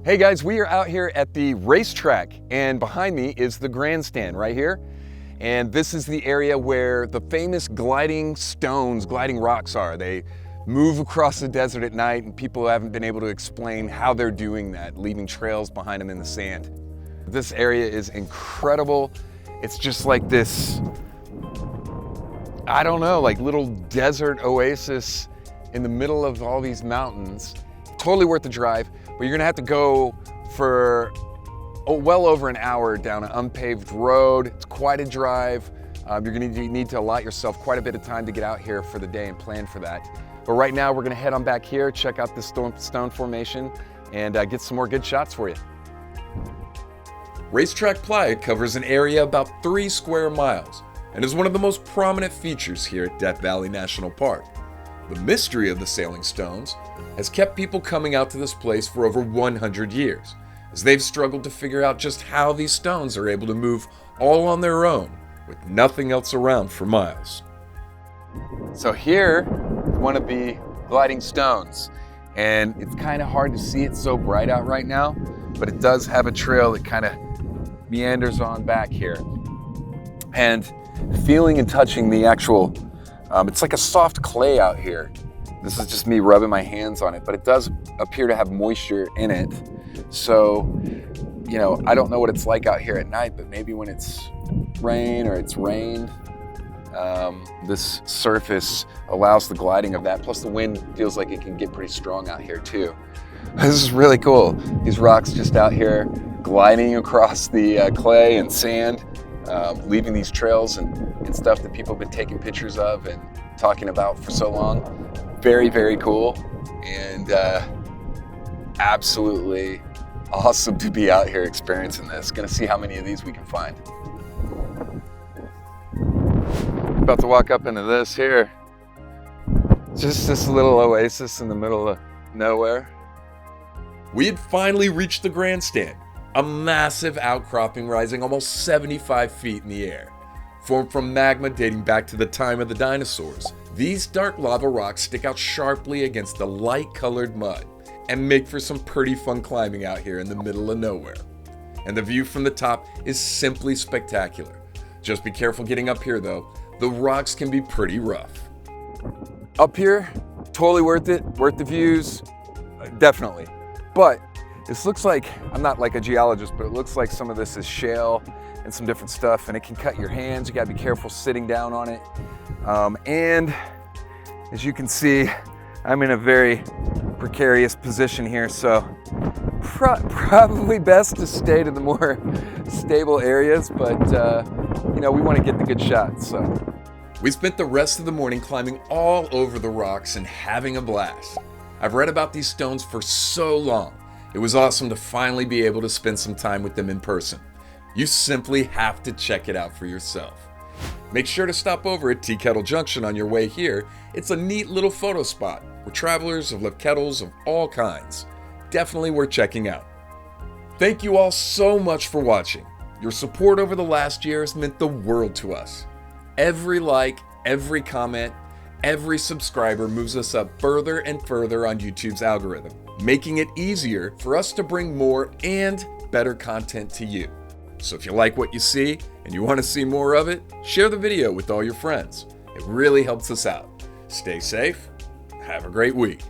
Hey guys, we are out here at the racetrack, and behind me is the grandstand right here. And this is the area where the famous gliding stones, gliding rocks are. They move across the desert at night, and people haven't been able to explain how they're doing that, leaving trails behind them in the sand. This area is incredible. It's just like this, I don't know, like little desert oasis in the middle of all these mountains. Totally worth the drive, but you're gonna have to go for well over an hour down an unpaved road. It's quite a drive. You're gonna need to allot yourself quite a bit of time to get out here for the day and plan for that. But right now we're gonna head on back here, check out this stone formation, and get some more good shots for you. Racetrack Playa covers an area about 3 square miles and is one of the most prominent features here at Death Valley National Park. The mystery of the sailing stones has kept people coming out to this place for over 100 years, as they've struggled to figure out just how these stones are able to move all on their own with nothing else around for miles. So here, one of the gliding stones, and it's kind of hard to see, it's so bright out right now, but it does have a trail that kind of meanders on back here. And feeling and touching the actual, it's like a soft clay out here. This is just me rubbing my hands on it, but it does appear to have moisture in it. So, you know, I don't know what it's like out here at night, but maybe when it's rain or it's rained, this surface allows the gliding of that. Plus the wind feels like it can get pretty strong out here too. This is really cool. These rocks just out here gliding across the clay and sand, leaving these trails and stuff that people have been taking pictures of and talking about for so long. Very, very cool, and absolutely awesome to be out here experiencing this. Gonna see how many of these we can find. About to walk up into this here. Just this little oasis in the middle of nowhere. We had finally reached the grandstand, a massive outcropping rising almost 75 feet in the air. Formed from magma dating back to the time of the dinosaurs, these dark lava rocks stick out sharply against the light-colored mud and make for some pretty fun climbing out here in the middle of nowhere. And the view from the top is simply spectacular. Just be careful getting up here though, the rocks can be pretty rough. Up here, totally worth it, worth the views, definitely. But this looks like, I'm not like a geologist, but it looks like some of this is shale and some different stuff, and it can cut your hands. You gotta be careful sitting down on it. And as you can see, I'm in a very precarious position here, so probably best to stay to the more stable areas, but you know, we wanna get the good shots, so. We spent the rest of the morning climbing all over the rocks and having a blast. I've read about these stones for so long. It was awesome to finally be able to spend some time with them in person. You simply have to check it out for yourself. Make sure to stop over at Tea Kettle Junction on your way here. It's a neat little photo spot where travelers have left kettles of all kinds. Definitely worth checking out. Thank you all so much for watching. Your support over the last year has meant the world to us. Every like, every comment, every subscriber moves us up further and further on YouTube's algorithm, making it easier for us to bring more and better content to you. So if you like what you see and you want to see more of it, share the video with all your friends. It really helps us out. Stay safe. Have a great week.